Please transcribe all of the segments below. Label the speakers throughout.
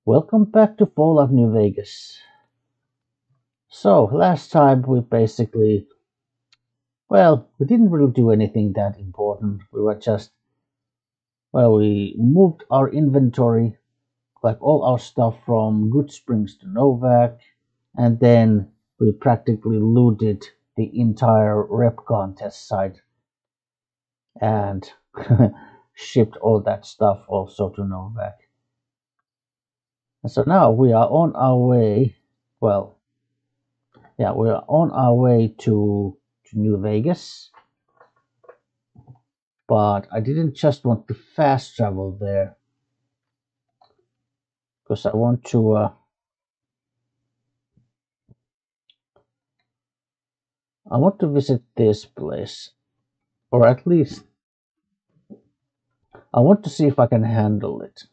Speaker 1: Welcome back to Fallout New Vegas. So, last time we basically, we didn't really do anything that important. We were just, we moved our inventory, like all our stuff from Good Springs to Novak, and then we practically looted the entire rep contest site and shipped all that stuff also to Novak. And so now we are on our way, well, yeah, we are on our way to New Vegas, but I didn't just want to fast travel there because I want to visit this place, or at least I want to see if I can handle it.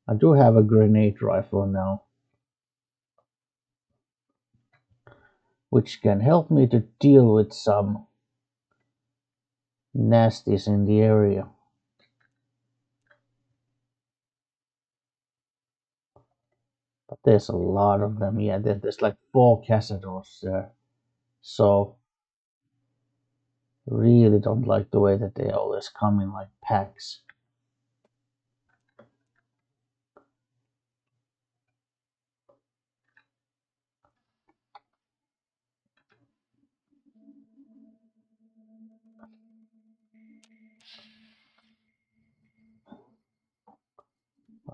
Speaker 1: I do have a grenade rifle now, which can help me to deal with some nasties in the area. But there's a lot of them. Yeah, there's like 4 Cazadors there. So really don't like the way that they always come in like packs.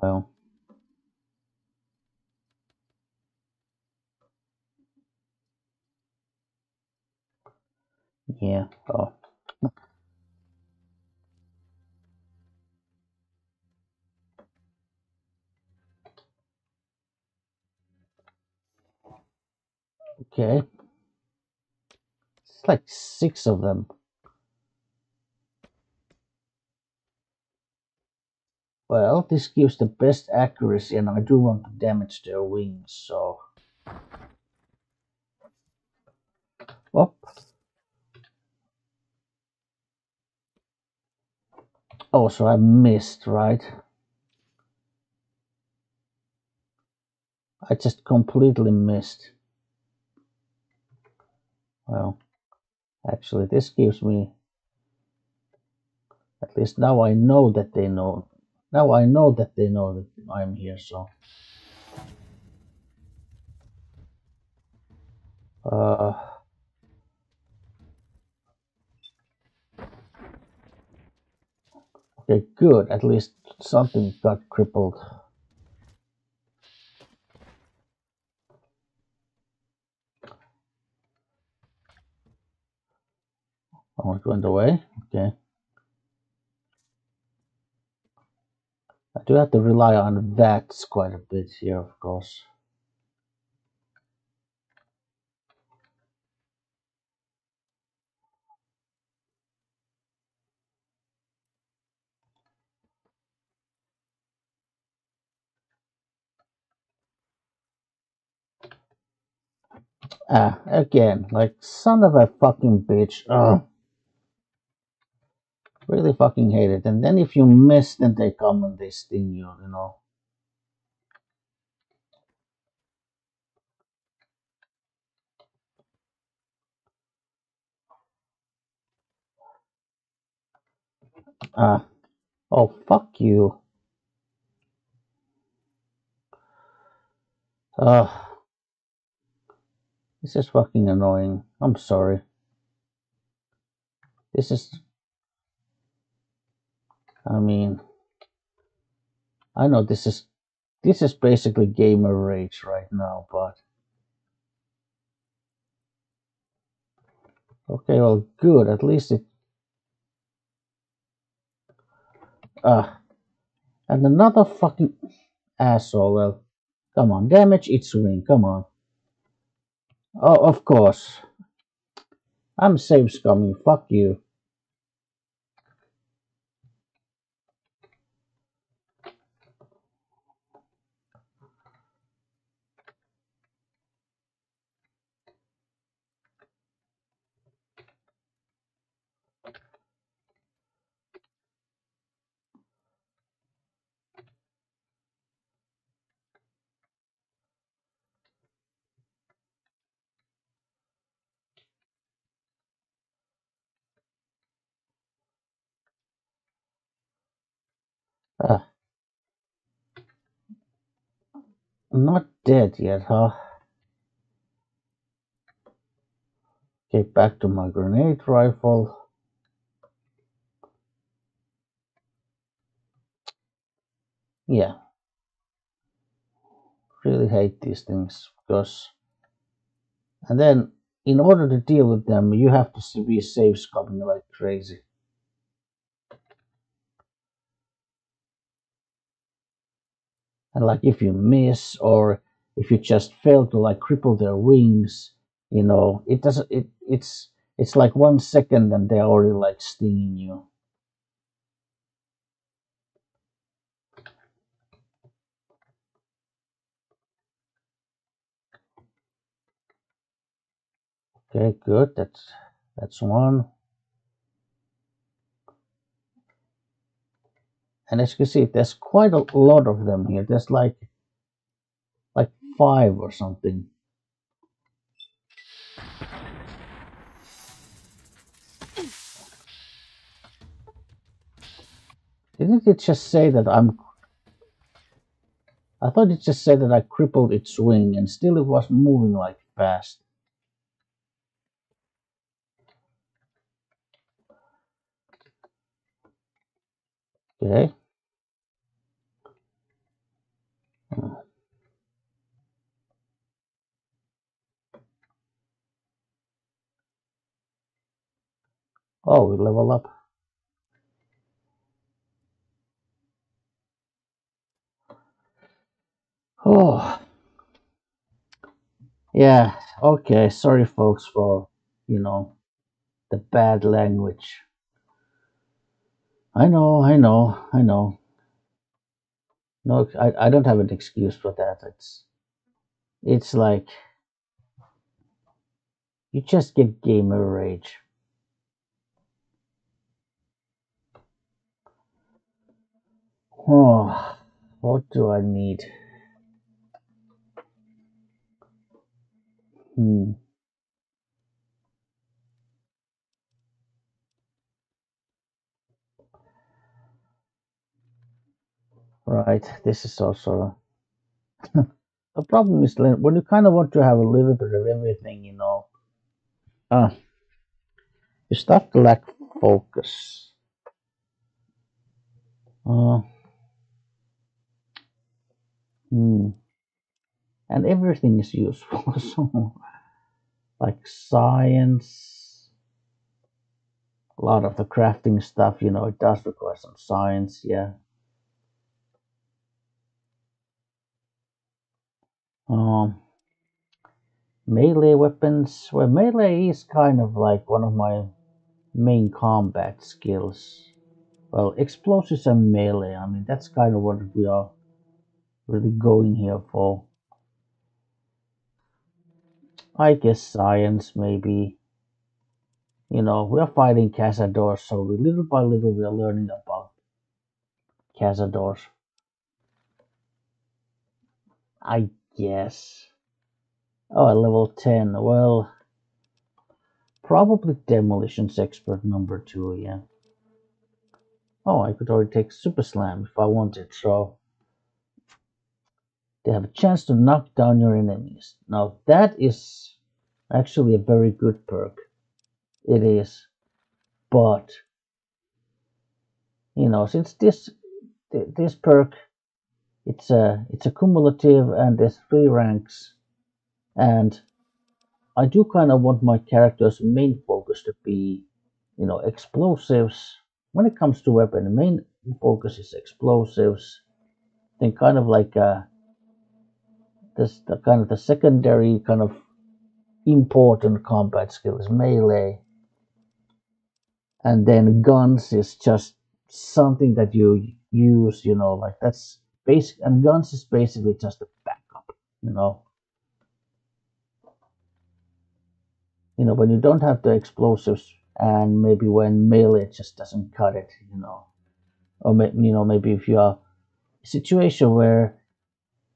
Speaker 1: Well, yeah. Oh, okay. It's like 6 of them. Well, this gives the best accuracy, and I do want to damage their wings, so. Oh, oh, so I missed, right? I just completely missed. Well, actually, this gives me. At least now I know that they know. Now I know that they know that I'm here, so. Uh, okay, good. At least something got crippled. Oh, it went away? Okay. I do have to rely on VATs quite a bit here, of course. Ah, again, like son of a fucking bitch. Ugh. Really fucking hate it. And then if you miss, then they come and they sting you, you know. Ah, oh, fuck you. Ugh, this is fucking annoying. I'm sorry. This is, I mean, I know this is basically gamer rage right now, but okay, well, good. At least it. And another fucking asshole. Well, come on, damage its wing. Come on. Oh, of course. I'm safe scummy. Fuck you. Uh, Not dead yet, huh? Okay, back to my grenade rifle. Yeah, really hate these things because, and then in order to deal with them, you have to be safe scumming like crazy. And like if you miss or if you just fail to like cripple their wings, it doesn't. It's like 1 second and they're already like stinging you. Okay, good. That's one. And as you can see, there's quite a lot of them here. There's like five or something. Didn't it just say that I thought it just said that I crippled its wing and still it was moving like fast. Okay. Oh, we level up. Oh, yeah. Okay. Sorry, folks, for, you know, the bad language. I know. No, I don't have an excuse for that. It's like you just get gamer rage. Oh, what do I need? Hmm. Right. This is also the problem is when you kind of want to have a little bit of everything, uh, you start to lack focus. Uh, hmm. And everything is useful. So, like science, a lot of the crafting stuff, it does require some science. Yeah. Um, Melee weapons. Well, melee is kind of like one of my main combat skills. Well, explosives and melee. I mean, that's kind of what we are really going here for. I guess science, maybe. We are fighting cazadors, so little by little we are learning about cazadors. I guess. Oh, at level 10. Well, probably demolitions expert number 2, yeah. Oh, I could already take super slam if I wanted, so they have a chance to knock down your enemies. Now that is actually a very good perk. It is. But, since this perk it's a cumulative and there's 3 ranks, and I do kind of want my character's main focus to be, explosives. When it comes to weapon, the main focus is explosives. Then kind of like this, the kind of the secondary kind of important combat skill is melee, and then guns is just something that you use. Like that's basic, and guns is basically just a backup. You know, when you don't have the explosives, and maybe when melee just doesn't cut it. Or maybe if you are a situation where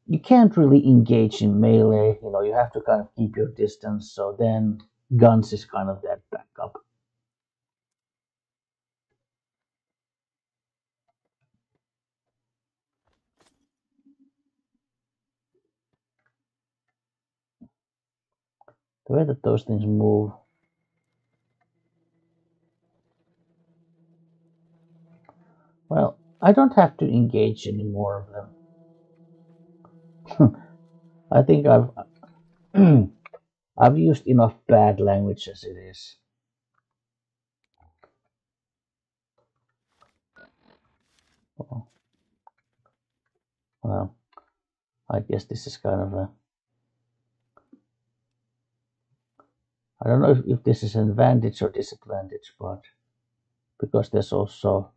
Speaker 1: you can't really engage in melee, you have to kind of keep your distance. So then guns is kind of that backup. The way that those things move. Well, I don't have to engage any more of them. I think I've used enough bad language as it is. Well, I guess this is kind of a... I don't know if this is an advantage or disadvantage, but because there's also...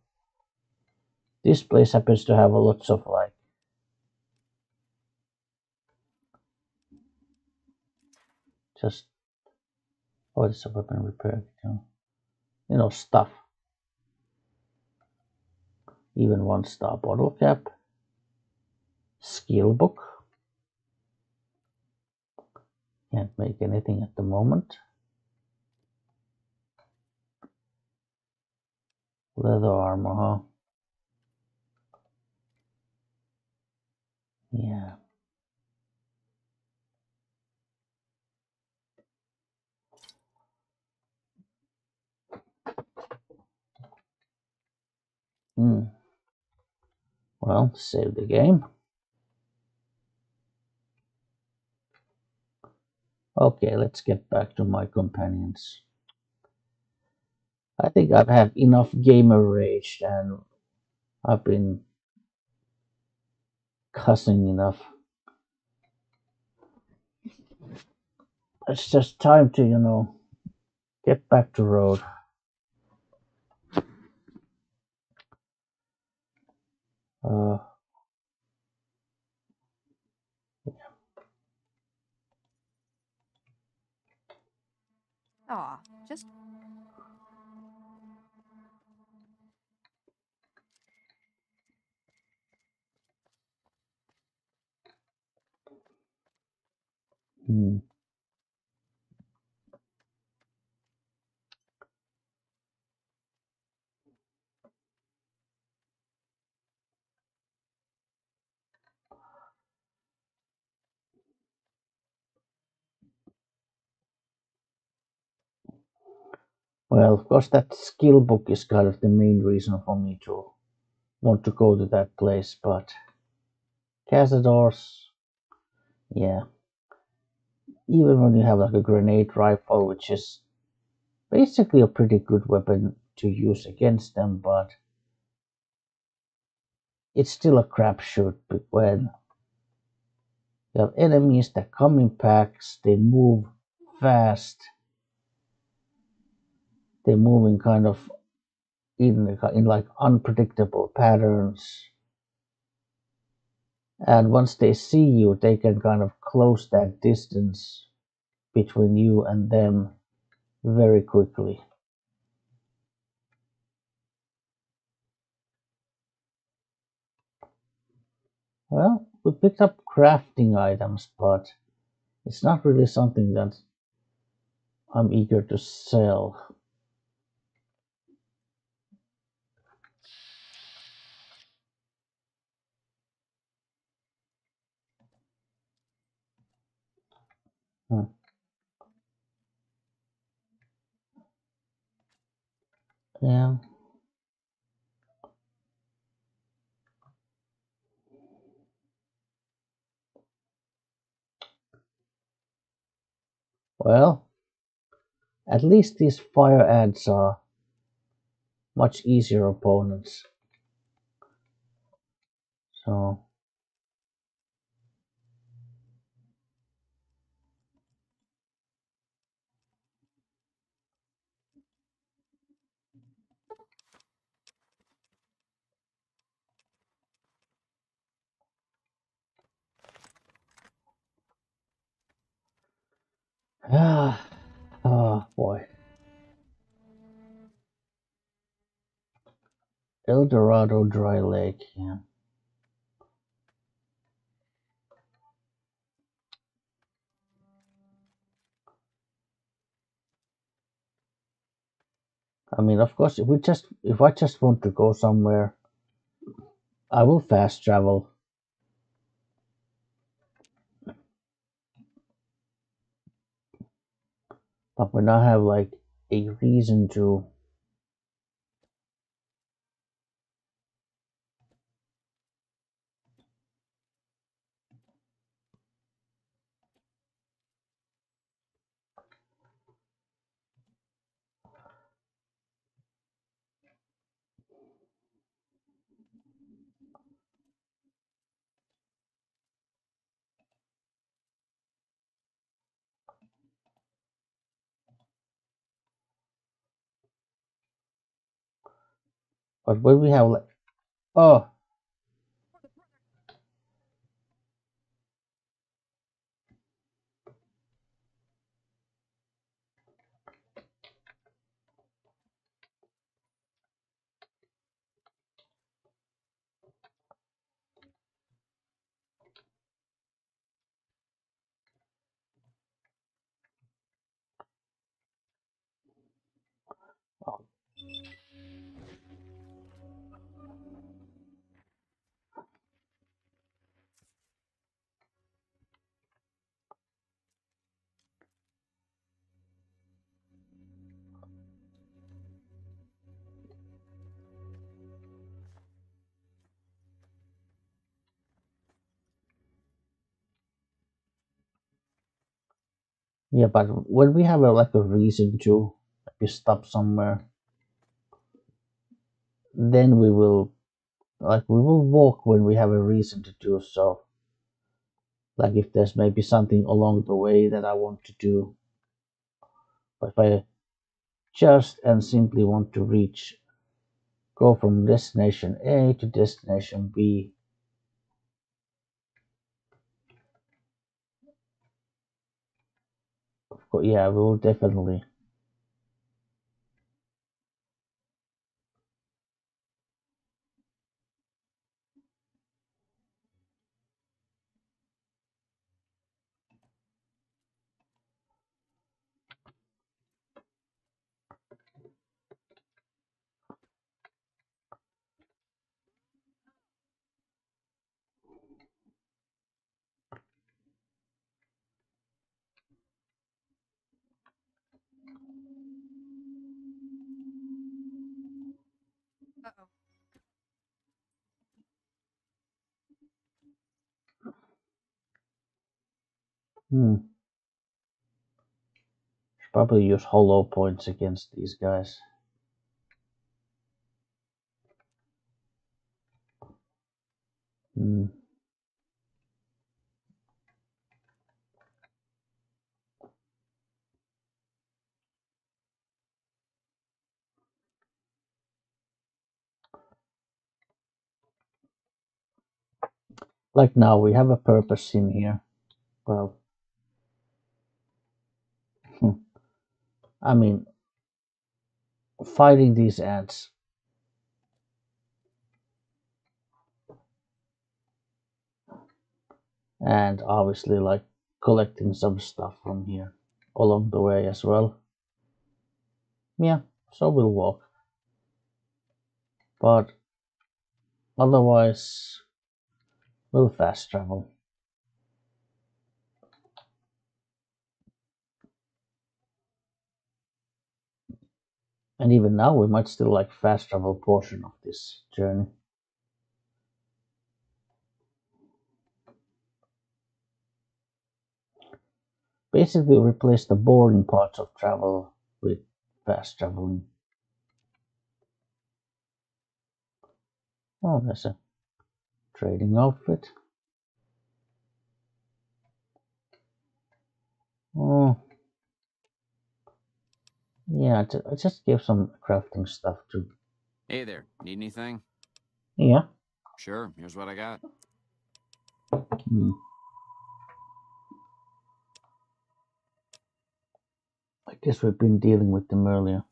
Speaker 1: This place happens to have lots of like... Just... Oh, it's a weapon repair, you know, stuff. Even 1-star bottle cap. Skill book. Can't make anything at the moment. Leather armor, huh? Yeah. Well, save the game. Okay, let's get back to my companions. I think I've had enough gamer rage and I've been cussing enough. It's just time to, get back to road. Uh,
Speaker 2: Aw, just...
Speaker 1: Well, of course, that skill book is kind of the main reason for me to want to go to that place, but Cazadors, yeah. Even when you have like a grenade rifle, which is basically a pretty good weapon to use against them, but it's still a crapshoot when you have enemies that come in packs, they move fast, they move in kind of in like unpredictable patterns, and once they see you, they can kind of close that distance between you and them very quickly. Well, we picked up crafting items, but it's not really something that I'm eager to sell. Hmm. Yeah. Well, at least these fire ants are much easier opponents. So, oh boy. El Dorado Dry Lake, yeah. I mean, of course, if I just want to go somewhere, I will fast travel. but we now have like a reason to. But when we have like, oh, yeah, but when we have like a reason to maybe stop somewhere, then we will walk when we have a reason to do so. Like if there's maybe something along the way that I want to do, but if I just and simply want to go from destination A to destination B, of course, yeah, we will definitely. Hmm, should probably use hollow points against these guys. Hmm. Like now, we have a purpose in here. Well, I mean, fighting these ants and obviously like collecting some stuff from here along the way as well. Yeah, so we'll walk. But otherwise, we'll fast travel. And even now, we might still like fast travel portion of this journey. Basically, replace the boring parts of travel with fast traveling. Oh, there's a trading outfit. Oh, yeah, I just gave some crafting stuff too.
Speaker 2: Hey there, need anything?
Speaker 1: Yeah.
Speaker 2: Sure, here's what I got.
Speaker 1: Hmm. I guess we've been dealing with them earlier.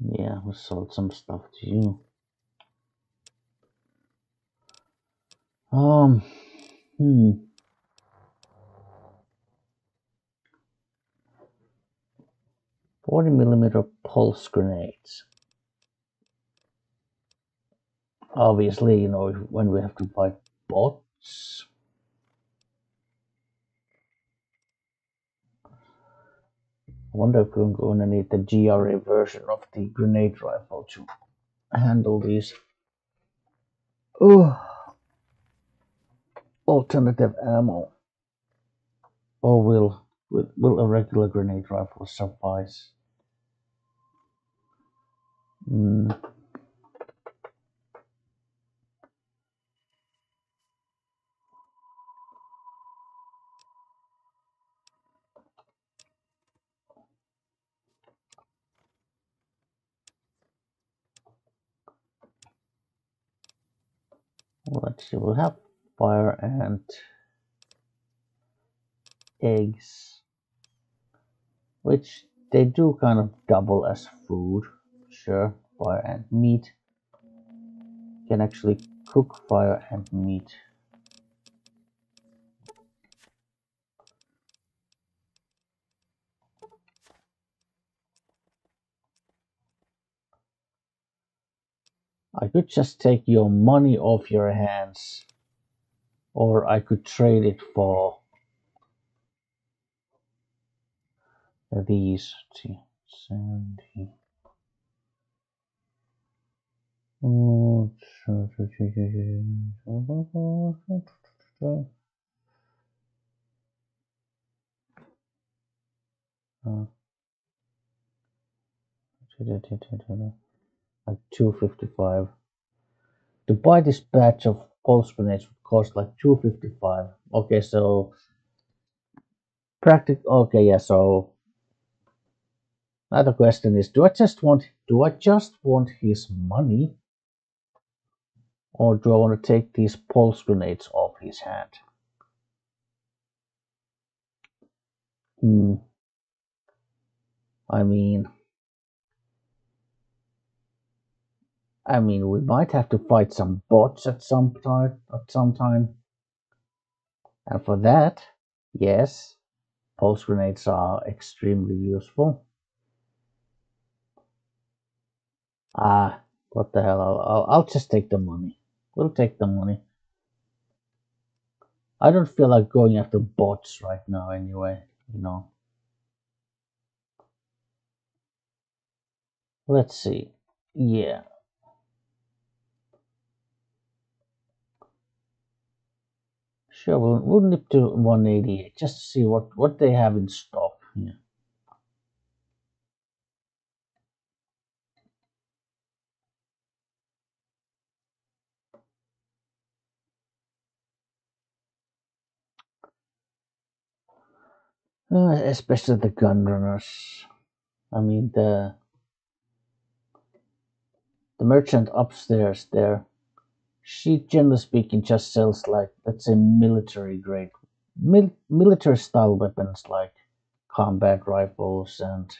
Speaker 1: Yeah, we sold some stuff to you. Um, hmm. 40 millimeter pulse grenades. Obviously, when we have to fight bots. wonder if we're going to need the GRA version of the grenade rifle to handle these. Alternative ammo. Or will a regular grenade rifle suffice? Let's see, we'll have fire and eggs, which they do kind of double as food. Sure, fire and meat. You can actually cook fire and meat. I could just take your money off your hands, or I could trade it for these. 70. Like 255. To buy this batch of pulse grenades would cost like 255. Okay, so okay, yeah, so another question is, do I just want his money, or do I want to take these pulse grenades off his hand? I mean, we might have to fight some bots at some time. And for that, yes, pulse grenades are extremely useful. What the hell? I'll just take the money. We'll take the money. I don't feel like going after bots right now anyway, you know. Let's see. Yeah. Sure, we'll nip to 188 just to see what they have in stock. Yeah. Especially the gun runners. I mean the merchant upstairs there. She generally speaking just sells like, let's say, military grade, military style weapons like combat rifles and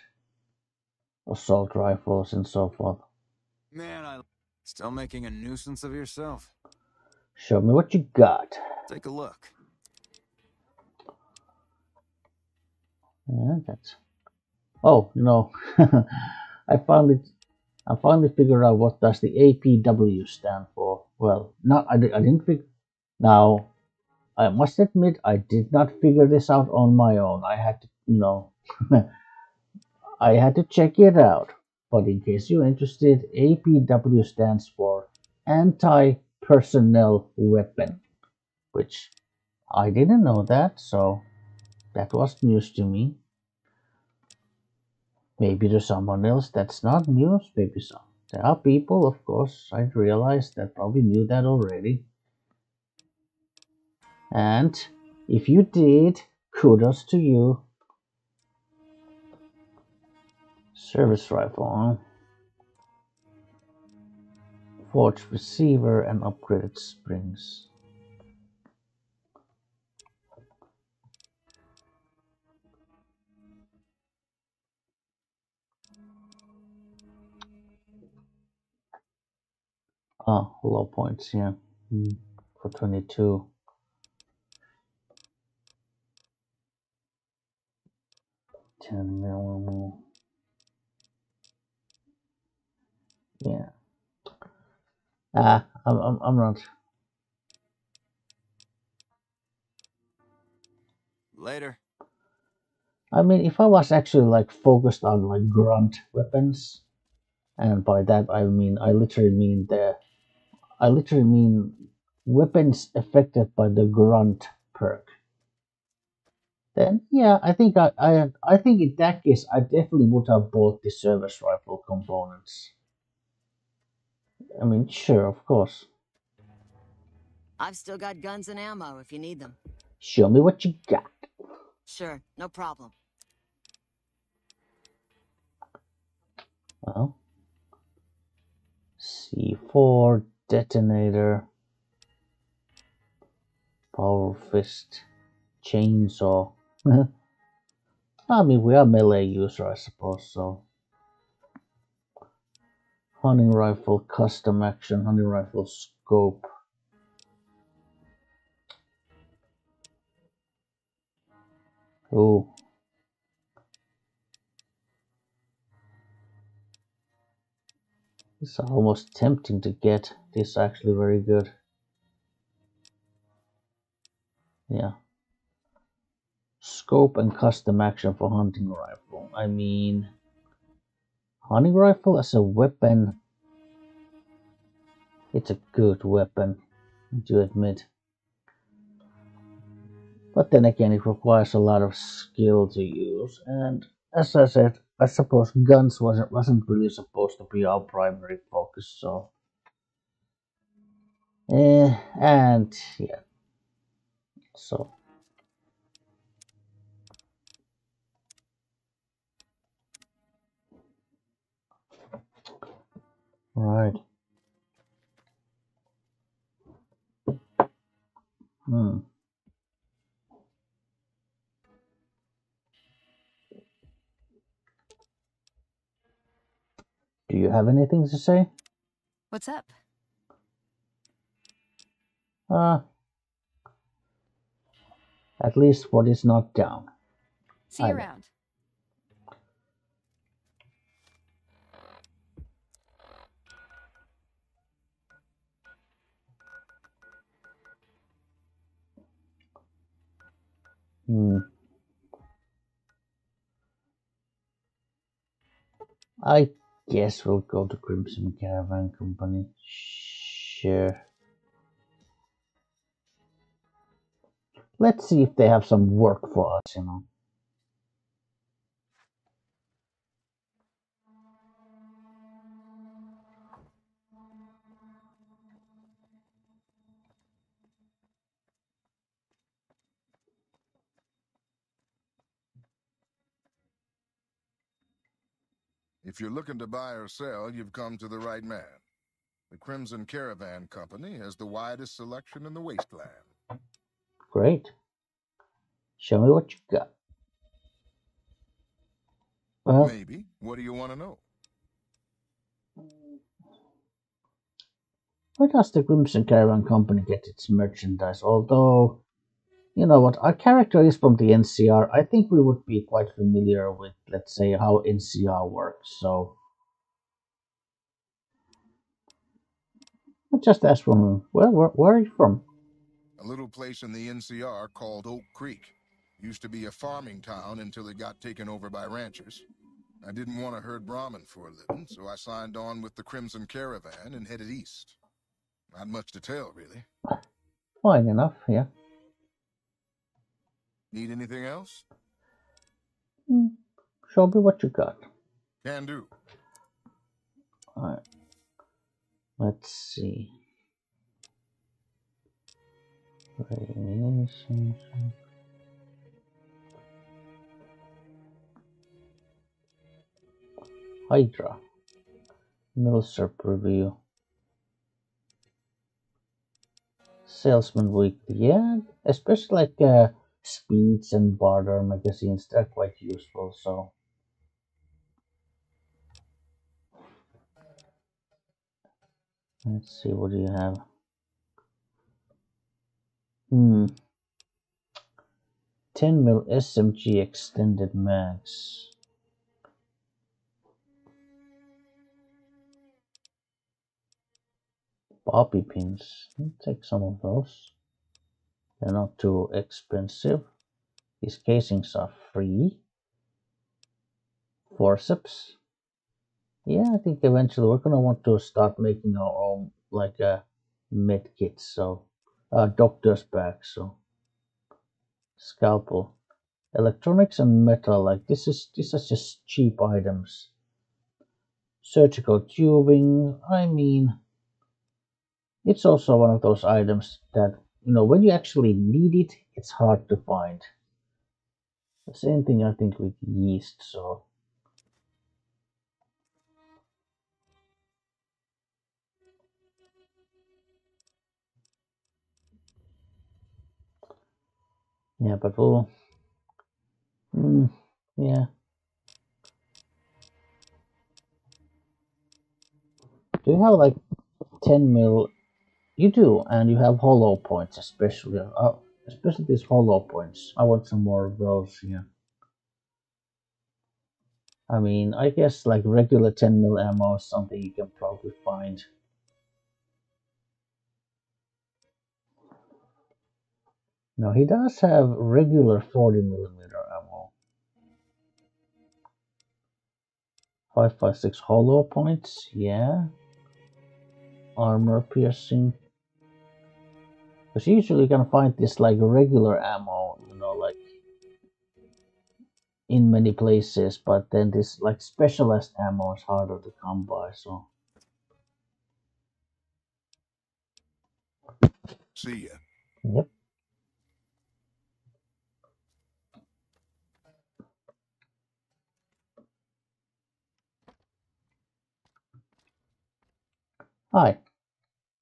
Speaker 1: assault rifles and so forth.
Speaker 2: Man, I still making a nuisance of yourself.
Speaker 1: Show me what you got.
Speaker 2: Take a look.
Speaker 1: Yeah, that's. Oh, no. I finally figured out what does the APW stand for. Well, I didn't figure. Now, I must admit, I did not figure this out on my own. I had to, I had to check it out. But in case you're interested, APW stands for Anti-Personnel Weapon, which I didn't know that, so that was news to me. Maybe to someone else that's not news. Maybe some. There are people, of course, I realize that probably knew that already. And if you did, kudos to you. Service rifle, huh? Forged receiver and upgraded springs. Low points, yeah. For 22. 10 millimeter. Yeah. I'm not.
Speaker 2: Later.
Speaker 1: I mean, if I was actually like focused on like grunt weapons, and by that I literally mean weapons affected by the grunt perk. Then yeah, I think in that case I definitely would have bought the service rifle components. I mean, sure, of course.
Speaker 3: I've still got guns and ammo if you need them.
Speaker 1: Show me what you got.
Speaker 3: Sure, no problem.
Speaker 1: Well, C4 detonator, power fist, chainsaw. I mean, we are melee user, I suppose. So, hunting rifle, custom action, hunting rifle scope. Oh, it's almost tempting to get. This is actually very good. Yeah. Scope and custom action for hunting rifle. I mean, hunting rifle as a weapon, it's a good weapon, to admit. But then again, it requires a lot of skill to use. And as I said, I suppose guns wasn't really supposed to be our primary focus. So, and yeah, so right. Hmm. Do you have anything to say?
Speaker 3: What's up?
Speaker 1: Uh, at least what is not down.
Speaker 3: See you
Speaker 1: I mean,
Speaker 3: around.
Speaker 1: hmm. I guess we'll go to Crimson Caravan Company. Sure. Let's see if they have some work for us, you know.
Speaker 4: If you're looking to buy or sell, you've come to the right man. The Crimson Caravan Company has the widest selection in the wasteland.
Speaker 1: Great. Show me what you got. Well,
Speaker 4: Maybe. What do you want to know?
Speaker 1: where does the Grimson Caravan Company get its merchandise? Although, you know what, our character is from the NCR. I think we would be quite familiar with, let's say, how NCR works. So, I just ask from where are you from?
Speaker 4: A little place in the NCR called Oak Creek. Used to be a farming town until it got taken over by ranchers. I didn't want to herd Brahmin for a living, so I signed on with the Crimson Caravan and headed east. Not much to tell, really.
Speaker 1: Fine enough, yeah.
Speaker 4: Need anything else?
Speaker 1: Show me what you got.
Speaker 4: Can do.
Speaker 1: Alright. Let's see. Hydra. Milsurp review. Salesman Weekly. Yeah, especially like speeds and barter magazines, they're quite useful. So let's see, what do you have? 10 mil SMG extended mags. Bobby pins. I'll take some of those. They're not too expensive. These casings are free. forceps. Yeah, I think eventually we're gonna want to start making our own like med kits. So doctor's bag. So scalpel, electronics and metal. Like these are just cheap items. Surgical tubing. I mean, it's also one of those items that when you actually need it, it's hard to find. The same thing I think with yeast. So yeah, but we'll. Yeah. Do you have like 10 mil? You do, and you have hollow points, especially these hollow points. I want some more of those. Yeah. I mean, I guess like regular 10 mil ammo is something you can probably find. No, he does have regular 40 millimeter ammo. 5.56 hollow points, yeah. Armor piercing. Because usually you can find this like regular ammo, like in many places, but then this like specialized ammo is harder to come by, so.
Speaker 4: See ya.
Speaker 1: Yep. Hi.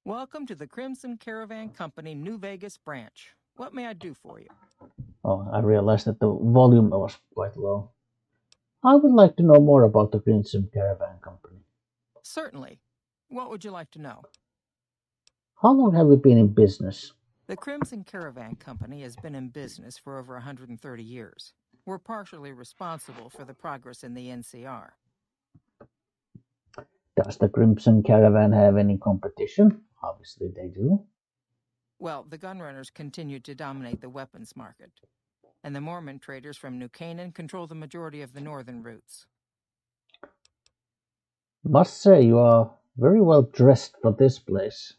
Speaker 5: Welcome to the Crimson Caravan Company New Vegas branch. What may I do for you?
Speaker 1: Oh, I realized that the volume was quite low. I would like to know more about the Grimson Caravan Company.
Speaker 5: Certainly. What would you like to know?
Speaker 1: How long have you been in business?
Speaker 5: The Crimson Caravan Company has been in business for over 130 years. We're partially responsible for the progress in the NCR.
Speaker 1: Does the Crimson Caravan have any competition? Obviously they do.
Speaker 5: Well, the gunrunners continue to dominate the weapons market, and the Mormon traders from New Canaan control the majority of the northern routes.
Speaker 1: Must say you are very well dressed for this place.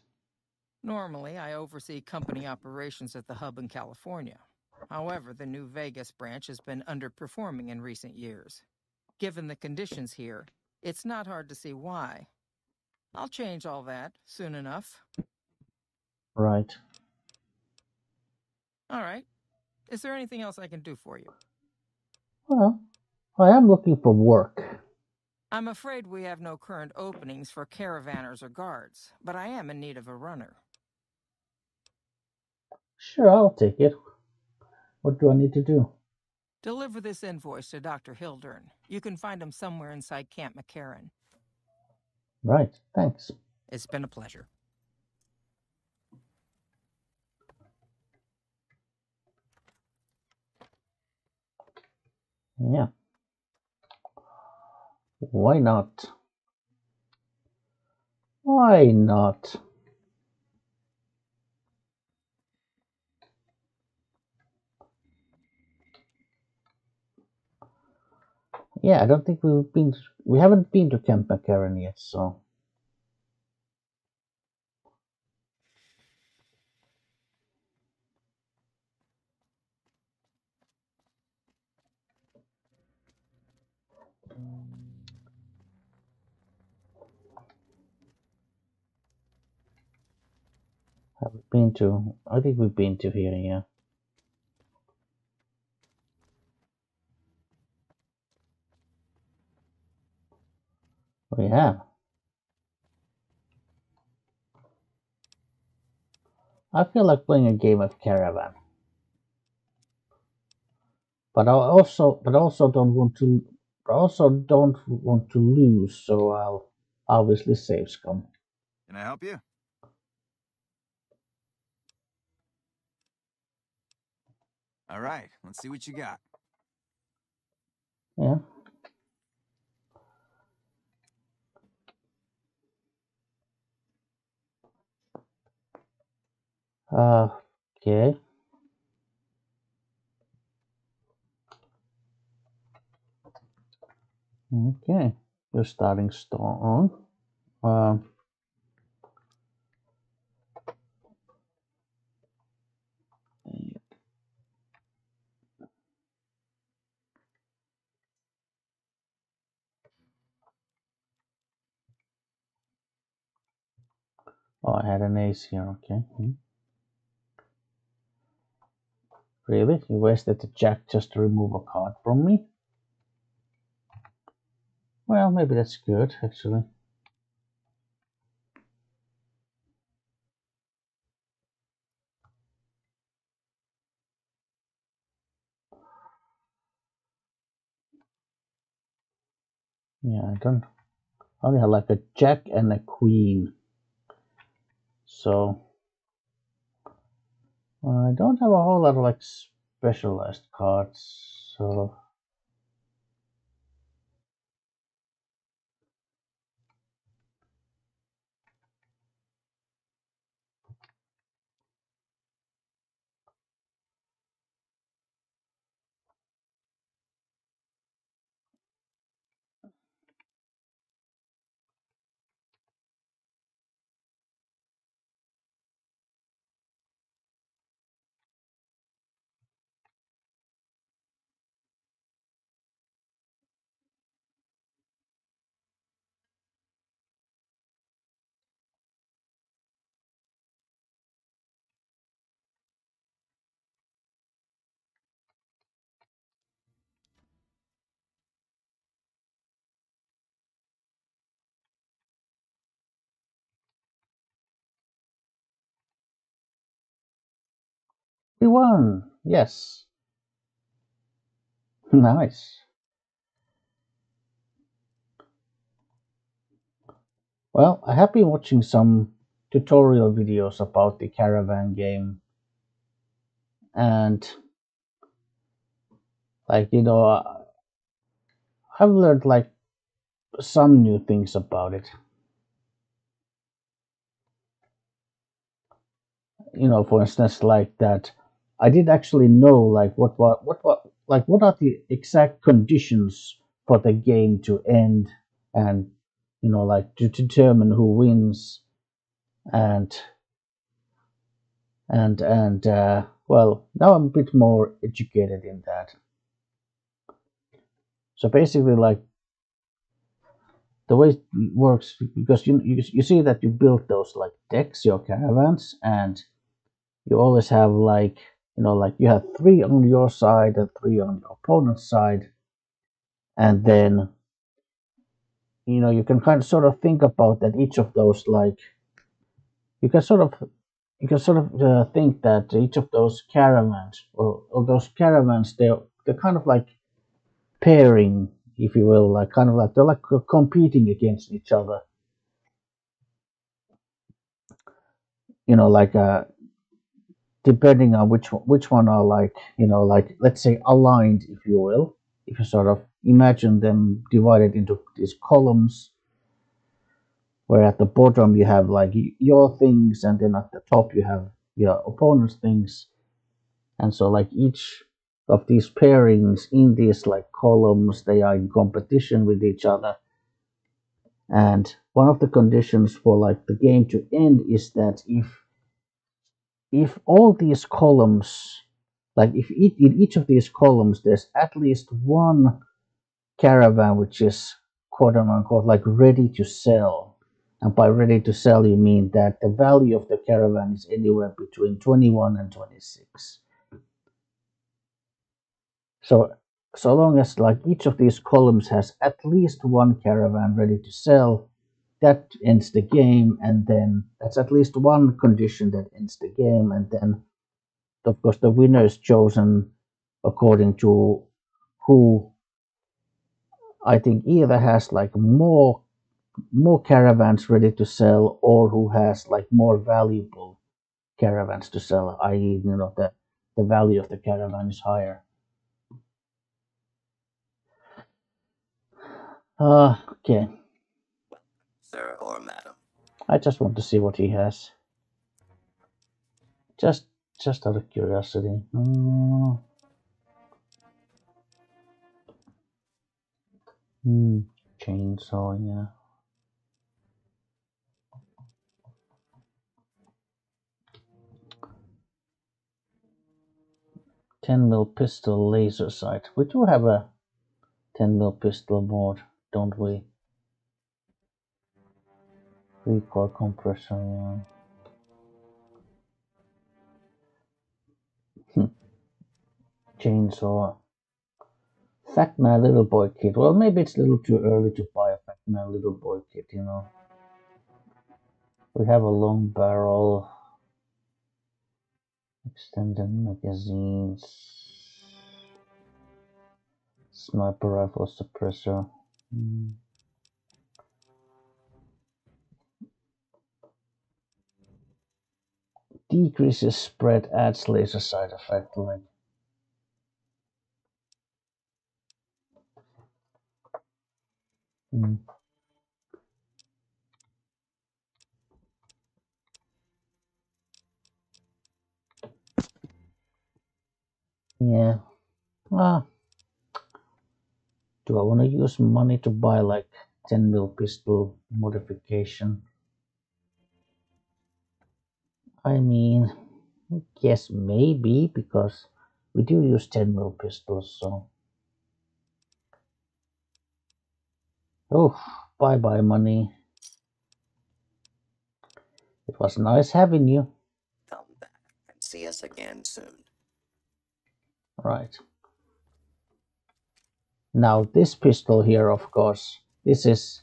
Speaker 5: Normally, I oversee company operations at the hub in California. However, the New Vegas branch has been underperforming in recent years. Given the conditions here, it's not hard to see why. I'll change all that soon enough.
Speaker 1: Right.
Speaker 5: All right. Is there anything else I can do for you?
Speaker 1: Well, I am looking for work.
Speaker 5: I'm afraid we have no current openings for caravanners or guards, but I am in need of a runner.
Speaker 1: Sure, I'll take it. What do I need to do?
Speaker 5: Deliver this invoice to Dr. Hildern. You can find him somewhere inside Camp McCarran.
Speaker 1: Right, thanks.
Speaker 5: It's been a pleasure.
Speaker 1: Yeah. Why not? Why not? Yeah, I don't think we haven't been to Camp McCarran yet, so. Have we been to? I think we've been to here, yeah. We have. I feel like playing a game of Caravan, but I also don't want to lose. So I'll obviously save scum.
Speaker 2: Can I help you? All right, let's see what you got.
Speaker 1: Yeah. Okay. Okay, you're starting strong. Um, oh, I had an ace here. Okay. Really? You wasted the jack just to remove a card from me? Well, maybe that's good, actually. Yeah, I don't. I only have like a jack and a queen. So I don't have a whole lot of like specialized cards. So we won. Yes. Nice. Well, I have been watching some tutorial videos about the Caravan game, and like I've learned like some new things about it. For instance, like that, I did actually know like what are the exact conditions for the game to end, and like to determine who wins, and well, now I'm a bit more educated in that. So basically, like the way it works, because you see that you build those like decks, your caravans, and you always have like like you have three on your side and three on your opponent's side, and then you can kind of sort of think about that each of those like you can sort of think that each of those caravans or those caravans they're kind of like pairing, if you will, like kind of like they're like competing against each other, like depending on which one are like like let's say aligned, if you will. If you sort of imagine them divided into these columns, where at the bottom you have like your things, and then at the top you have your opponent's things, and so like each of these pairings in these like columns, they are in competition with each other. And one of the conditions for like the game to end is that if all these columns, like if in each of these columns there's at least one caravan which is quote unquote like ready to sell. And by ready to sell you mean that the value of the caravan is anywhere between 21 and 26. So so long as like each of these columns has at least one caravan ready to sell, that ends the game. And then that's at least one condition that ends the game. And then of course the winner is chosen according to who I think either has like more caravans ready to sell, or who has like more valuable caravans to sell, i.e. the value of the caravan is higher. Okay.
Speaker 6: Sir or madam?
Speaker 1: I just want to see what he has. Just out of curiosity. Chainsaw, yeah. .10mm pistol laser sight. We do have a 10mm pistol mod, don't we? Recoil compressor, yeah. Chainsaw. Fat Man Little Boy kit. Well, maybe it's a little too early to buy a Fat Man Little Boy kit, you know. We have a long barrel, extended magazines, sniper rifle suppressor. Decreases spread, adds laser side effect. Like, yeah. Do I want to use money to buy like 10mm pistol modification? I mean, yes, maybe, because we do use 10mm pistols, so. Oh, bye-bye money. It was nice having you.
Speaker 6: Come back and see us again soon.
Speaker 1: Right. Now this pistol here, of course, this is,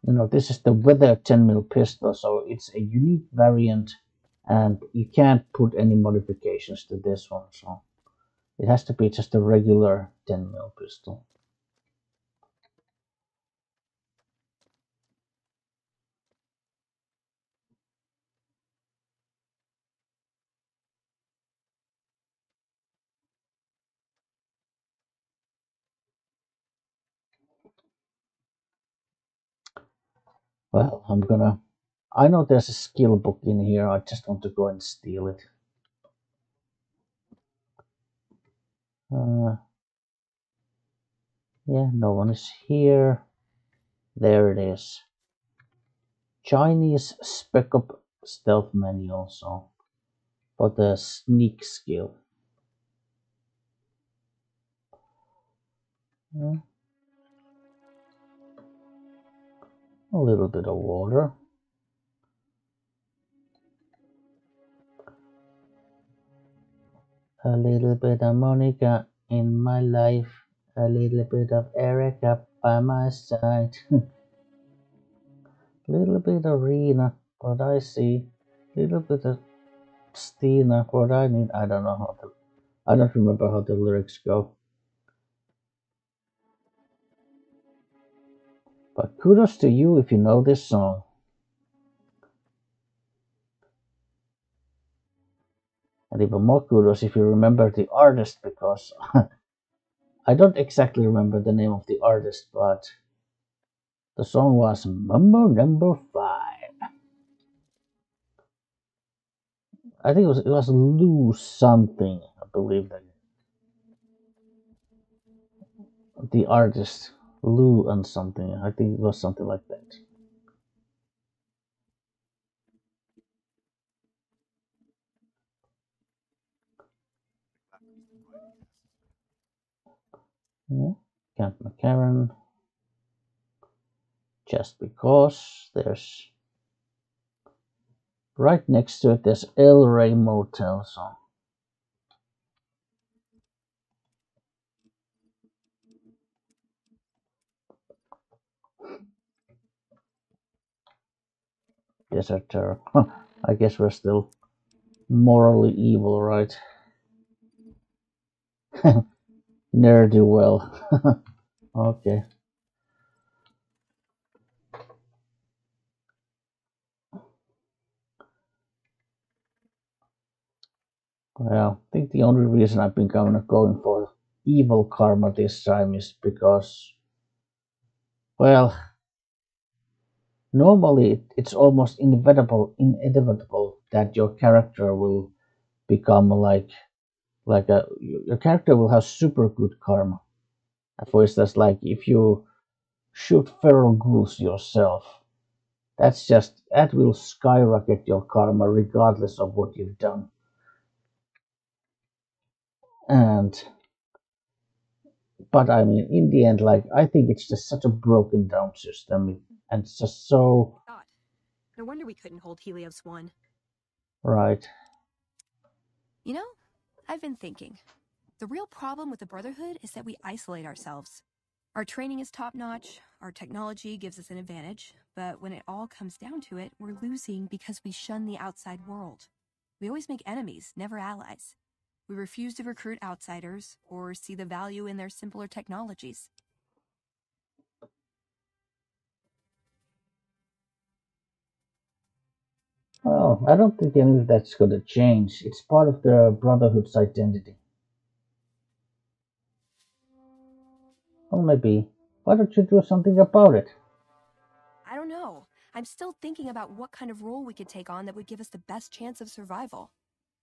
Speaker 1: you know, this is the weather 10mm pistol, so it's a unique variant, and you can't put any modifications to this one, so it has to be just a regular 10mm pistol. Well, I know there's a skill book in here, I just want to go and steal it. Yeah, no one is here. There it is. Chinese Spec Up stealth manual, so for the sneak skill. A little bit of water. A little bit of Monica in my life. A little bit of Erica by my side. A little bit of Rena, what I see. A little bit of Stina, what I need. I don't remember how the lyrics go. But kudos to you if you know this song. And even more kudos if you remember the artist, because I don't exactly remember the name of the artist, but the song was Mambo Number 5. I think it was Lou something, I believe that. The artist, Lou and something. I think it was something like that. Yeah. Camp McCarran. Just because there's right next to it, there's El Rey Motel, so. Deserter. I guess we're still morally evil, right? Ne'er do well. Okay. Well, I think the only reason I've been going for evil karma this time is because, well, normally it's almost inevitable that your character will become like your character will have super good karma. For instance, like if you shoot feral ghouls yourself, that will skyrocket your karma regardless of what you've done. But I mean, in the end, like I think it's just such a broken down system, and it's just so
Speaker 7: God, no wonder we couldn't hold Helios 1.
Speaker 1: right.
Speaker 8: You know, I've been thinking. The real problem with the Brotherhood is that we isolate ourselves. Our training is top-notch, our technology gives us an advantage, but when it all comes down to it, we're losing because we shun the outside world. We always make enemies, never allies. We refuse to recruit outsiders or see the value in their simpler technologies.
Speaker 1: Well, I don't think any of that's going to change. It's part of the Brotherhood's identity. Or maybe, why don't you do something about it?
Speaker 8: I don't know. I'm still thinking about what kind of role we could take on that would give us the best chance of survival.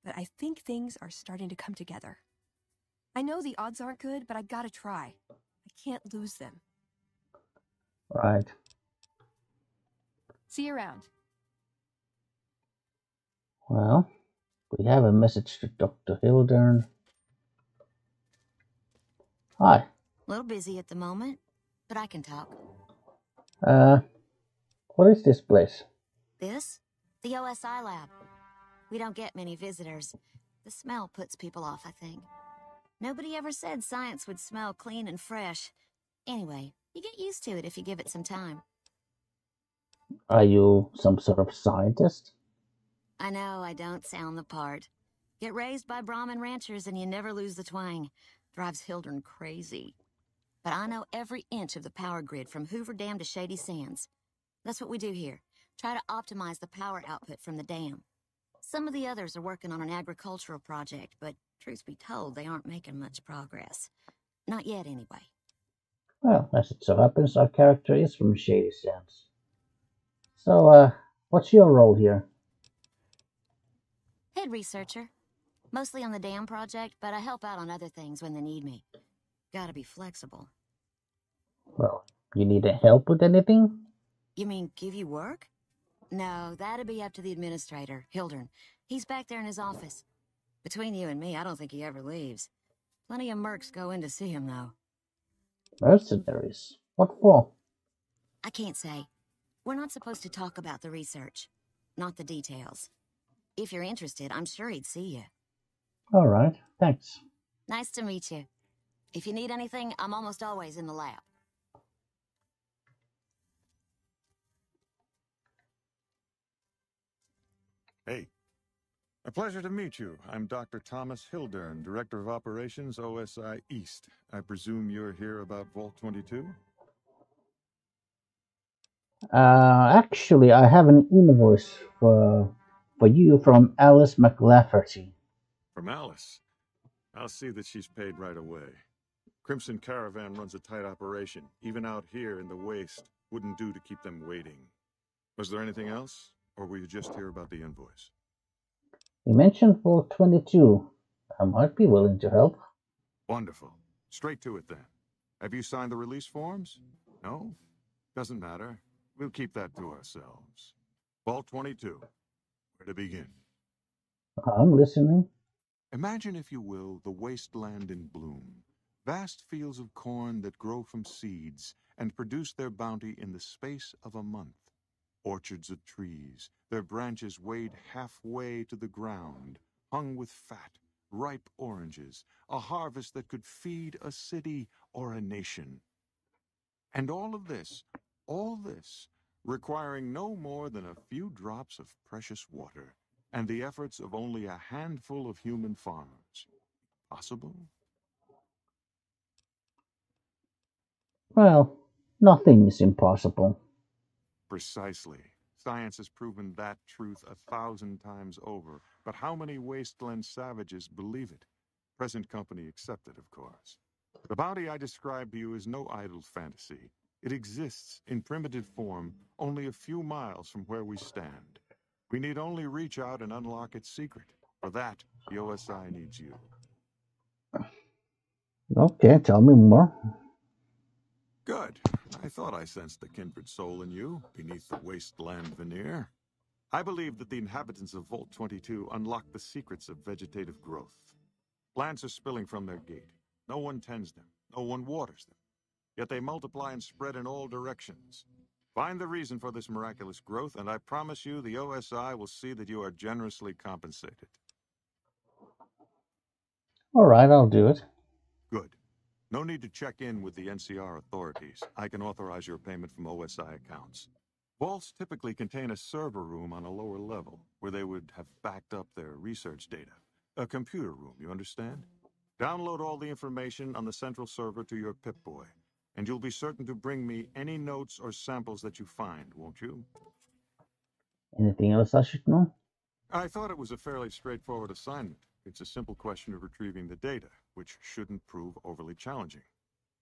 Speaker 8: But I think things are starting to come together. I know the odds aren't good, but I gotta try. I can't lose them.
Speaker 1: Right.
Speaker 8: See you around.
Speaker 1: Well, we have a message to Dr. Hildern. Hi.
Speaker 3: A little busy at the moment, but I can talk.
Speaker 1: What is this place?
Speaker 3: This? The OSI lab. We don't get many visitors. The smell puts people off, I think. Nobody ever said science would smell clean and fresh. Anyway, you get used to it if you give it some time.
Speaker 1: Are you some sort of scientist?
Speaker 3: I know I don't sound the part. Get raised by Brahmin ranchers and you never lose the twang. Drives Hildern crazy. But I know every inch of the power grid from Hoover Dam to Shady Sands. That's what we do here. Try to optimize the power output from the dam. Some of the others are working on an agricultural project, but truth be told, they aren't making much progress. Not yet, anyway.
Speaker 1: Well, as it so happens, our character is from Shady Sands. So, what's your role here?
Speaker 3: Head researcher. Mostly on the dam project, but I help out on other things when they need me. Gotta be flexible.
Speaker 1: Well, you need help with anything?
Speaker 3: You mean give you work? No, that'd be up to the administrator, Hildern. He's back there in his office. Between you and me, I don't think he ever leaves. Plenty of mercs go in to see him, though.
Speaker 1: Mercenaries? What for?
Speaker 3: I can't say. We're not supposed to talk about the research. Not the details. If you're interested, I'm sure he'd see you.
Speaker 1: All right, thanks.
Speaker 3: Nice to meet you. If you need anything, I'm almost always in the lab.
Speaker 9: Hey. A pleasure to meet you. I'm Dr. Thomas Hildern, Director of Operations, OSI East. I presume you're here about Vault 22?
Speaker 1: Actually, I have an invoice for you from Alice McLafferty.
Speaker 9: From Alice? I'll see that she's paid right away. Crimson Caravan runs a tight operation. Even out here in the waste, wouldn't do to keep them waiting. Was there anything else? Or were you just here about the invoice?
Speaker 1: You mentioned Vault 22. I might be willing to help.
Speaker 9: Wonderful. Straight to it then. Have you signed the release forms? No? Doesn't matter. We'll keep that to ourselves. Vault 22. Where to begin?
Speaker 1: I'm listening.
Speaker 9: Imagine, if you will, the wasteland in bloom. Vast fields of corn that grow from seeds and produce their bounty in the space of a month. Orchards of trees, their branches weighed halfway to the ground, hung with fat, ripe oranges, a harvest that could feed a city or a nation. And all this, requiring no more than a few drops of precious water, and the efforts of only a handful of human farmers. Possible?
Speaker 1: Well, nothing is impossible.
Speaker 9: Precisely. Science has proven that truth 1,000 times over. But how many wasteland savages believe it? Present company accepted, of course. The bounty I described to you is no idle fantasy. It exists in primitive form only a few miles from where we stand. We need only reach out and unlock its secret. For that, the OSI needs you.
Speaker 1: Okay, tell me more.
Speaker 9: Good. I thought I sensed the kindred soul in you, beneath the wasteland veneer. I believe that the inhabitants of Vault 22 unlock the secrets of vegetative growth. Plants are spilling from their gate. No one tends them. No one waters them. Yet they multiply and spread in all directions. Find the reason for this miraculous growth, and I promise you the OSI will see that you are generously compensated.
Speaker 1: All right, I'll do it.
Speaker 9: Good. No need to check in with the NCR authorities. I can authorize your payment from OSI accounts. Vaults typically contain a server room on a lower level, where they would have backed up their research data. A computer room, you understand? Download all the information on the central server to your Pip-Boy, and you'll be certain to bring me any notes or samples that you find, won't you?
Speaker 1: Anything else I should know?
Speaker 9: I thought it was a fairly straightforward assignment. It's a simple question of retrieving the data, which shouldn't prove overly challenging.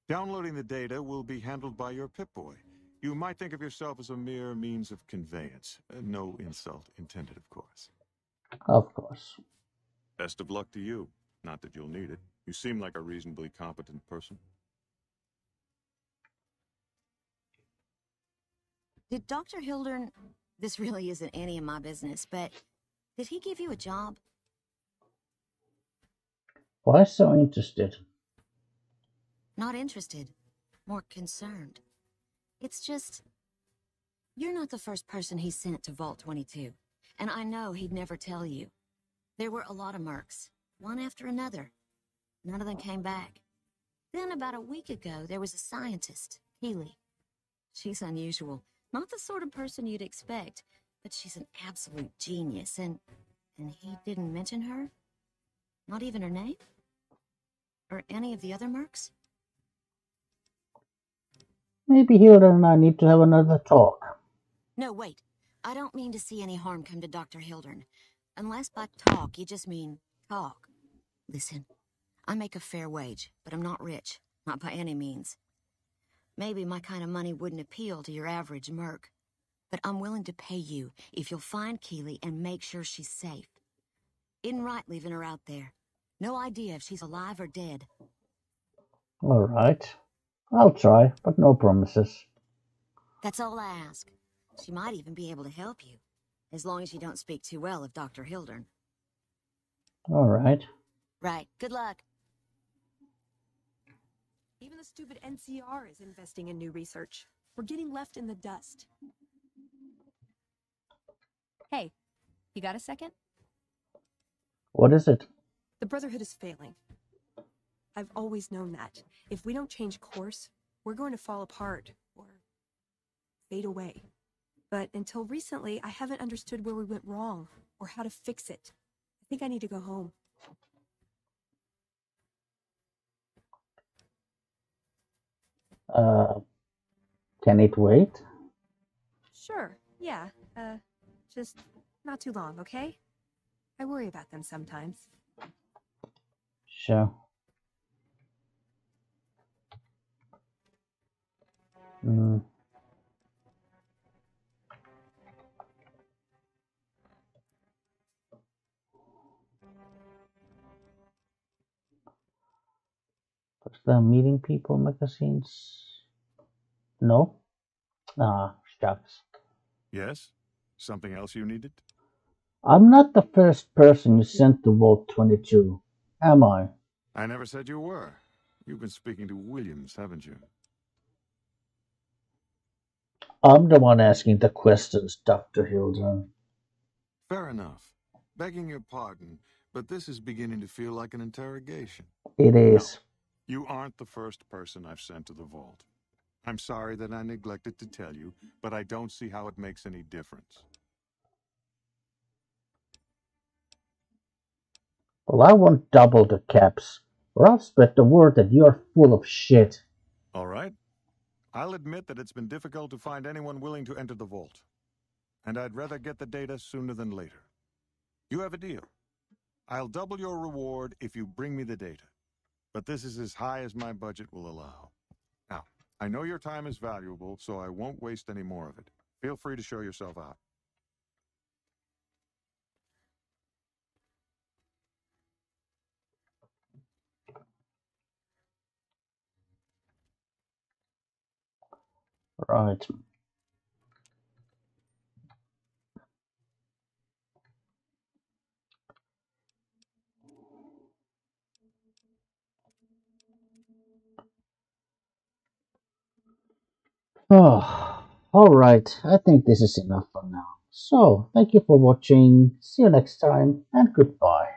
Speaker 9: Downloading the data will be handled by your Pip-Boy. You might think of yourself as a mere means of conveyance. No insult intended, of course.
Speaker 1: Of course.
Speaker 9: Best of luck to you. Not that you'll need it. You seem like a reasonably competent person.
Speaker 3: Did Dr. Hildern... This really isn't any of my business, but did he give you a job?
Speaker 1: Why so interested?
Speaker 3: Not interested. More concerned. It's just... You're not the first person he sent to Vault 22. And I know he'd never tell you. There were a lot of mercs. One after another. None of them came back. Then about a week ago, there was a scientist, Keely. She's unusual. Not the sort of person you'd expect, but she's an absolute genius, and he didn't mention her? Not even her name? Or any of the other mercs?
Speaker 1: Maybe Hilda and I need to have another talk.
Speaker 3: No, wait. I don't mean to see any harm come to Dr. Hildern. Unless by talk, you just mean talk. Listen, I make a fair wage, but I'm not rich. Not by any means. Maybe my kind of money wouldn't appeal to your average merc. But I'm willing to pay you if you'll find Keely and make sure she's safe. Isn't right leaving her out there. No idea if she's alive or dead.
Speaker 1: All right. I'll try, but no promises.
Speaker 3: That's all I ask. She might even be able to help you. As long as you don't speak too well of Dr. Hildern.
Speaker 1: All right.
Speaker 3: Right. Good luck.
Speaker 7: Even the stupid NCR is investing in new research. We're getting left in the dust.
Speaker 8: Hey, you got a second?
Speaker 1: What is it?
Speaker 7: The Brotherhood is failing. I've always known that. If we don't change course, we're going to fall apart, or fade away. But until recently, I haven't understood where we went wrong, or how to fix it. I think I need to go home.
Speaker 1: Can it wait?
Speaker 7: Sure, yeah. Just not too long, okay? I worry about them sometimes.
Speaker 1: Sure. Was there meeting people magazines? No? Ah, shucks.
Speaker 9: Yes? Something else you needed?
Speaker 1: I'm not the first person you sent to Vault 22, am I?
Speaker 9: I never said you were. You've been speaking to Williams, haven't you?
Speaker 1: I'm the one asking the questions, Dr. Hildern.
Speaker 9: Fair enough. Begging your pardon, but this is beginning to feel like an interrogation.
Speaker 1: It is.
Speaker 9: No, you aren't the first person I've sent to the vault. I'm sorry that I neglected to tell you, but I don't see how it makes any difference.
Speaker 1: Well, I want double the caps, or I'll spread the word that you're full of shit.
Speaker 9: All right. I'll admit that it's been difficult to find anyone willing to enter the vault. And I'd rather get the data sooner than later. You have a deal. I'll double your reward if you bring me the data. But this is as high as my budget will allow. Now, I know your time is valuable, so I won't waste any more of it. Feel free to show yourself out.
Speaker 1: Right. Oh, alright. I think this is enough for now. So, thank you for watching. See you next time, and goodbye.